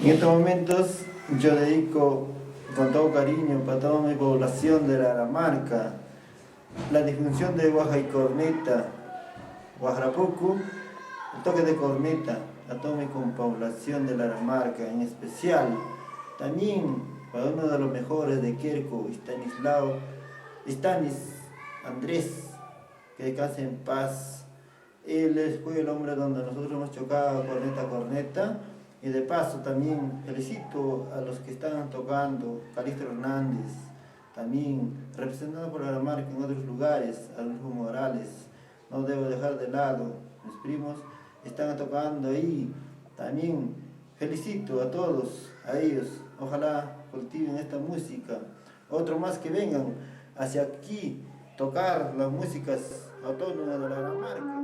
En estos momentos yo dedico con todo cariño para toda mi población de la Aramarca la difusión de guaja y corneta, guajarapucu, el toque de corneta a toda mi población de la Aramarca, en especial también para uno de los mejores de Quierco, Stanis Andrés, que descanse en paz. Él fue el hombre donde nosotros hemos chocado corneta a corneta. Y de paso también felicito a los que están tocando, Calixto Hernández, también representado por la marca en otros lugares, a Luis Morales, no debo dejar de lado, mis primos están tocando ahí, también felicito a todos, a ellos, ojalá cultiven esta música, otro más que vengan hacia aquí, tocar las músicas autónomas de la marca.